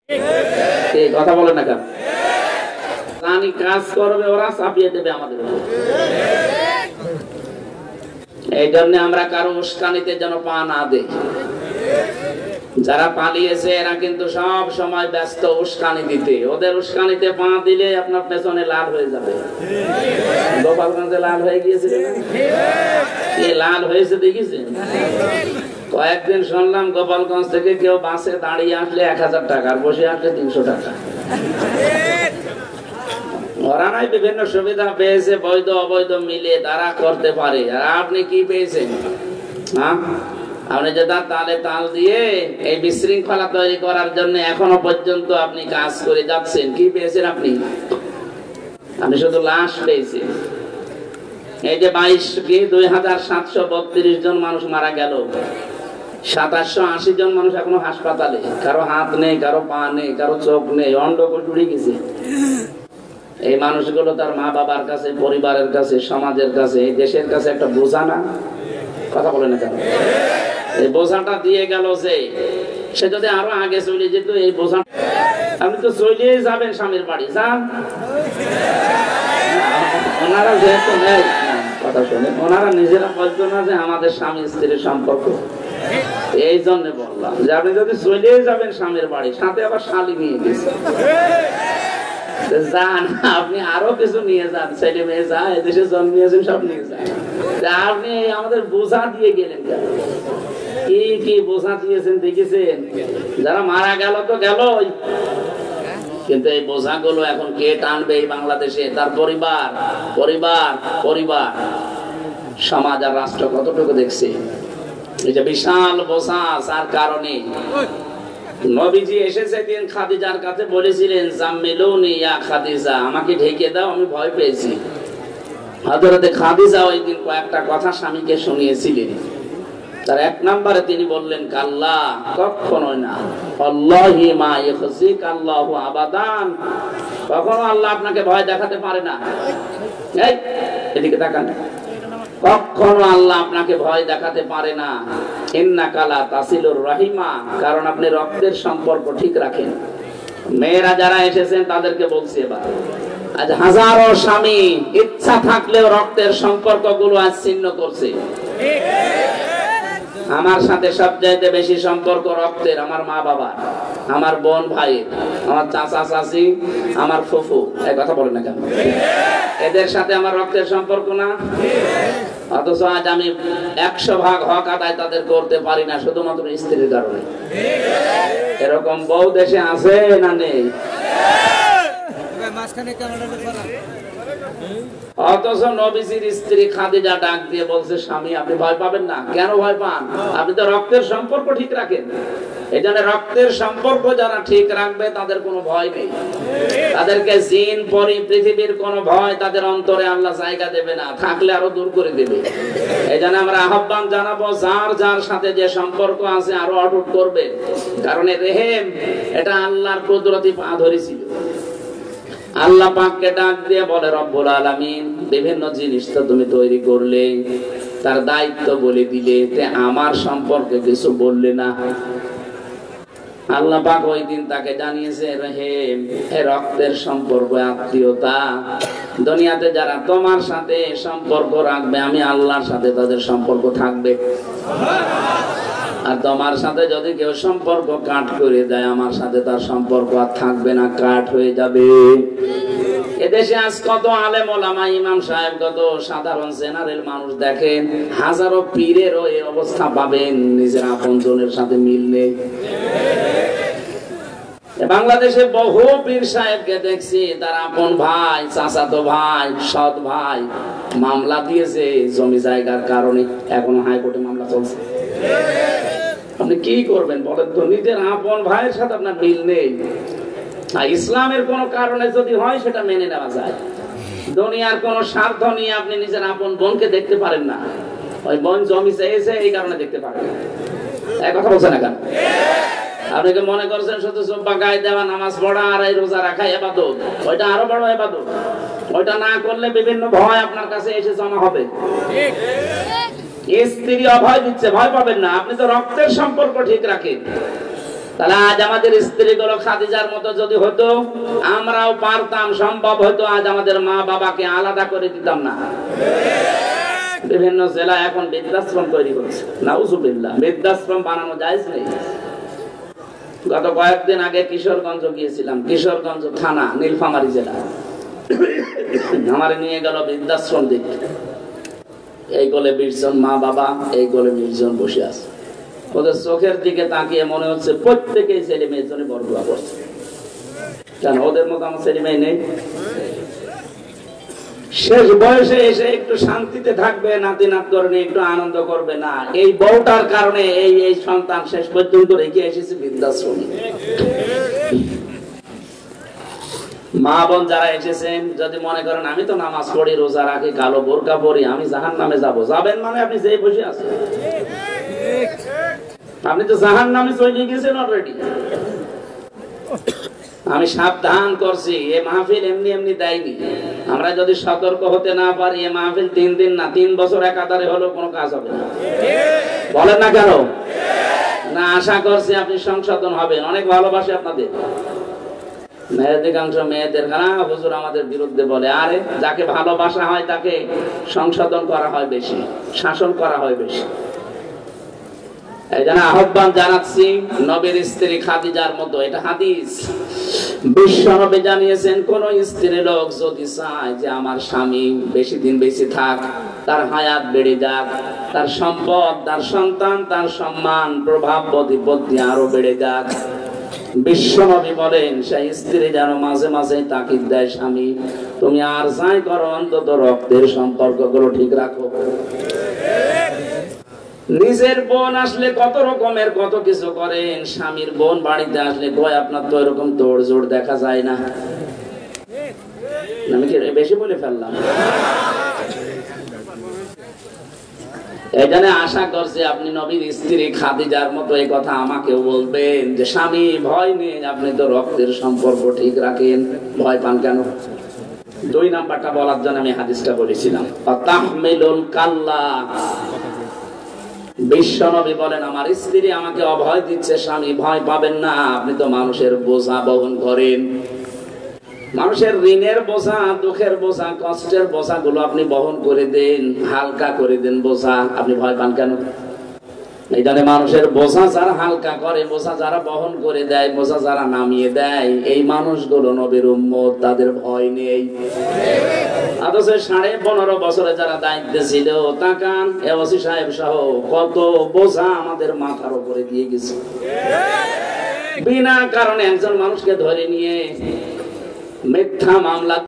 এই কথা বলেন না কেন? জানি কাজ করবে ওরা, চাপিয়ে দেবে আমাদের। এই জন্য আমরা কারো উস্কানিতে যেন পা না দেই। যারা পালিয়েছে এরা কিন্তু সব সময় ব্যস্ত উস্কানি দিতে। ওদের উস্কানিতে পা দিলে আপনার পেছনে লাল হয়ে যাবে। গোপালগঞ্জে লাল হয়ে গিয়েছিল, লাল হয়েছে দেখেছেন? কয়েকদিন শুনলাম গোপালগঞ্জ থেকে কেউ বাসে দাঁড়িয়ে আসলে 1000 টাকা, আর বসে আসলে 300 টাকা। ওরা নাই বিভিন্ন সুবিধা পেয়েছে, বৈধ অবৈধ মিলে তারা করতে পারে। আর আপনি কি পেয়েছেন? হ্যাঁ, আপনি যে তালে তাল দিয়ে এই বিশৃঙ্খলা তৈরি করার জন্য এখনো পর্যন্ত আপনি কাজ করে যাচ্ছেন। কি পেয়েছেন আপনি? আপনি শুধু লাশ পেয়েছেন। এই যে 2732 জন মানুষ মারা গেল, 2780 জন মানুষ এখনো হাসপাতালে। কারো হাত নেই, কারো পা নেই, কারো চোখ নেই, অন্ডকোষ উড়ে গেছে। এই মানুষগুলো তার মা বাবার কাছে, পরিবারের কাছে, সমাজের কাছে, এই দেশের কাছে একটা বোঝা না? কথা বলে না কেন? এই বোঝাটা দিয়ে গেল যে সে যদি আরো আগে চলে যেত, এই বোঝা আপনি তো চলেই যাবেন স্বামীর বাড়ি, যান। ওনারা যেহেতু নেই, কথা শুনে ওনারা নিজেরা বলতো না যে আমাদের স্বামী স্ত্রীর সম্পর্ক। এই জন্য বললাম যে আপনি যদি চলেই যাবেন স্বামীর বাড়ি, সাথে আবার শালি নিয়ে গেছে, যান। আপনি আরো কিছু নিয়ে যান, ছেলে মেয়ে যা এদেশে জন্মিয়েছেন সব নিয়ে যান। আপনি আমাদের বোঝা দিয়ে গেলেন কেন? কি কি বোঝা দিয়েছেন দেখেছেন? যারা মারা গেল তো গেলই, কিন্তু এই বোঝাগুলো এখন কে টানবে? এই বাংলাদেশে তার পরিবার, পরিবার, পরিবার, সমাজ আর রাষ্ট্র কতটুকু দেখছে? এই যে বিশাল বোঝা, তার কারণে নবীজি এসেছে দিন খাদিজার কাছে, বলেছিলেন জাম্মিলুনি ইয়া খাদিজা, আমাকে ঢেকে দাও, আমি ভয় পেয়েছি। হযরতে খাদিজা ওই দিন কয়েকটা কথা স্বামীকে শুনিয়েছিলেন। তার 1 নম্বরে তিনি বললেন, কাল্লা, কখনোই না, আল্লাহি মা ইয়াখজিক আল্লাহু আবাদান, কখনো আল্লাহ আপনাকে ভয় দেখাতে পারে না। এই এদিকে তাকান, কখনো আল্লাহ আপনাকে ভয় দেখাতে পারে না। ইন্নাকা লা তাসিলুর রাহিমা, কারণ আপনি রক্তের সম্পর্ক ঠিক রাখেন। মেয়েরা যারা এসেছেন তাদেরকে বলছি এবার, আজ হাজারো স্বামী ইচ্ছা থাকলেও রক্তের সম্পর্কগুলো আজ ছিন্ন করছে। আমার সাথে সবচাইতে বেশি সম্পর্ক রক্তের আমার মা বাবা, আমার বোন ভাই, আমার চাচা চাচি, আমার ফুফু। এই কথা বলেন না কেন? এদের সাথে আমার রক্তের সম্পর্ক না? অথচ আজ আমি 100 ভাগ হক আদায় তাদের করতে পারি না, শুধুমাত্র স্ত্রীর কারণে। এরকম বহু দেশে আছে না নেই? অথচ নবীজির স্ত্রী খাদিজা ডাক দিয়ে বলছে, স্বামী আপনি ভয় পাবেন না। কেন ভয় পান? আপনি তো রক্তের সম্পর্ক ঠিক রাখেন। এই জন্য রক্তের সম্পর্ক যারা ঠিক রাখবে তাদের কোনো ভয় নেই। তাদেরকে জিন পরি পৃথিবীর কোনো ভয় তাদের অন্তরে আল্লাহ জায়গা দেবে না, থাকলে আরো দূর করে দেবে। এই জন্য আমরা আহ্বান জানাবো, যার যার সাথে যে সম্পর্ক আছে আরো অটুট করবে। কারণ রেহেম এটা আল্লাহর কুদরতি পা ধরেছিল। আল্লাহ পাককে ডাক দিয়ে বলে, রব্বুল আলামিন, বিভিন্ন জিনিস তো তুমি তৈরি করলে, তার দায়িত্ব বলে দিলে, আমার সম্পর্কে কিছু বললে না। আল্লাহ পাক ওই দিন তাকে জানিয়েছে, রহিম, হে রক্তের সম্পর্ক, আত্মীয়তা, দুনিয়াতে যারা তোমার সাথে সম্পর্ক রাখবে, আমি আল্লাহর সাথে তাদের সম্পর্ক থাকবে। আর তোমার সাথে যদি কেউ সম্পর্ক কাট করে দেয়, আমার সাথে তার সম্পর্ক আর থাকবে না, কাট হয়ে যাবে। এদেশে আজ কত আলেম ওলামা, ইমাম সাহেব, কত সাধারণ জেনারেল মানুষ দেখেন, হাজারো পীরেরও এই অবস্থা পাবেন, নিজের আপনজনের সাথে মিল নেই। বাংলাদেশে বহু পীর সাহেবকে দেখছি, তার আপন ভাই, চাচাতো ভাই, সৎ ভাই মামলা দিয়েছে জমি জায়গার কারণে, এখনো হাইকোর্টে মামলা চলছে। আপনি কি করবেন বলেন তো? নিজের আপন ভাইয়ের সাথে আপনার মিল নেই। আর ইসলামের কোন কারণে যদি হয় সেটা মেনে নেওয়া যায়। দুনিয়ার কোন স্বার্থ নিয়ে আপনি নিজের আপন বোনকে দেখতে পারেন না। ওই বোন জমি চেয়েছে এই কারণে দেখতে পারেন না। এক কথা বলছেন না কেন? আপনি কি মনে করছেন শুধু জুব্বা গায়ে দেওয়া, নামাজ পড়া আর এই রোজা রাখা ইবাদত? ওইটা আরো বড় ইবাদত। ওইটা না করলে বিভিন্ন ভয় আপনার কাছে এসে জমা হবে। স্ত্রী অভয় দিচ্ছে, ভয় পাবেন না। আপনি তো রক্তের সম্পর্ক ঠিক রাখেন। তাহলে আজ আমাদের স্ত্রীগুলো খাদিজার মতো যদি হতো, আমরাও পারতাম, সম্ভব হতো, আজ আমাদের মা বাবাকে আলাদা করে দিতাম না। বিভিন্ন জেলা এখন বৃদ্ধাশ্রম তৈরি করছে, নাউজুবিল্লাহ। বৃদ্ধাশ্রম বানানো জায়েজ নেই। গত কয়েকদিন আগে কিশোরগঞ্জ গিয়েছিলাম, কিশোরগঞ্জ থানা, নীলফামারী জেলা। আমার নিয়ে গেল বৃদ্ধাশ্রম দেখতে। এই গোলে 20 জন মা বাবা, এই গোলে 20 জন বসে আছে। ওদের চোখের দিকে তাকিয়ে মনে হচ্ছে প্রত্যেকেই ছেলে মেয়ের জন্য বড় দোয়া করছে। কেন? ওদের মতো আমার ছেলে মেয়ে নেই। শেষ বয়সে এসে একটু শান্তিতে থাকবে, নাতি নাতনি নিয়ে একটু আনন্দ করবে না, এই বউটার কারণে এই সন্তান শেষ পর্যন্ত রেখে এসেছে বৃদ্ধাশ্রমে। মা বোন যারা এসেছেন, যদি মনে করেন আমি তো নামাজ পড়ি, রোজা রাখি, কালো বোরকা পরি, আমি জাহান্নামে যাব, যাবেন মানে আপনি যেই বসে আছেন, আপনি তো জাহান্নামে চলে গেছেন অলরেডি। আমি সাবধান করছি, এ মাহফিল এমনি এমনি দেয়নি। আমরা যদি সতর্ক হতে না পারি, এ মাহফিল 3 দিন না 3 বছর একাধারে হলেও কোনো কাজ হবে না। বলেন না কেন? না, আশা করছি আপনি সংশোধন হবেন। অনেক ভালোবাসি আপনাদের। অধিকাংশ মেয়েদের হুজুর আমাদের বিরুদ্ধে বলে, আরে যাকে ভালোবাসা হয় তাকে সংশোধন করা হয় বেশি, শাসন করা হয় বেশি। এই জন্য আহ্বান জানাচ্ছি, নবীর স্ত্রী খাদিজার মতো, এটা হাদিস। বিশ্ব নবী জানিয়েছেন, কোন স্ত্রী লোক যদি চায় যে আমার স্বামী বেশি দিন বেঁচে থাক, তার হায়াত বেড়ে যাক, তার সম্পদ, তার সন্তান, তার সম্মান, প্রভাব প্রতিপত্তি আরো বেড়ে যাক, বিশ্ব নবী বলেন সেই স্ত্রী যেন মাঝে মাঝে তাকিদ দেয়, স্বামী তুমি আর যাই করো অন্তত রক্তের সম্পর্কগুলো ঠিক রাখো। নিজের বোন আসলে কত রকমের কত কিছু করেন, স্বামীর বোন বাড়িতে আসলে কয় আপনার তো এরকম তোড়জোড় দেখা যায় না। আমি কি বেশি বলে ফেললাম? এখানে আশা করছি আপনি নবীর স্ত্রী খাদিজার মতো এই কথা আমাকেও বলবেন যে স্বামী ভয় নেই, আপনি তো রক্তের সম্পর্ক ঠিক রাখেন, ভয় পান কেন? 2 নাম্বারটা বলার জন্য আমি হাদিসটা বলেছিলাম, তাহমিলুল কাল্লা। বিশ্ব নবী বলেন, আমার স্ত্রী আমাকে অভয় দিচ্ছে, স্বামী ভয় পাবেন না, আপনি তো মানুষের বোঝা বহন করেন, মানুষের ঋণের বোঝা, দুঃখের বোঝা, কষ্টের বোঝা গুলো আপনি বহন করে দেন, হালকা করে দেন বোঝা, আপনি ভয় পান কেন? এই জন্য মানুষের বোঝা যারা হালকা করে, বোঝা যারা বহন করে দেয়, বোঝা যারা নামিয়ে দেয়, এই মানুষগুলো নবীর উম্মত, তাদের ভয় নেই। অথচ 15.5 বছরে যারা দায়িত্বে ছিল, তাকান এওসি সাহেব সহ কত বোঝা আমাদের মাথার উপরে দিয়ে গেছে। বিনা কারণে একজন মানুষকে ধরে নিয়ে মিথ্যা মামলা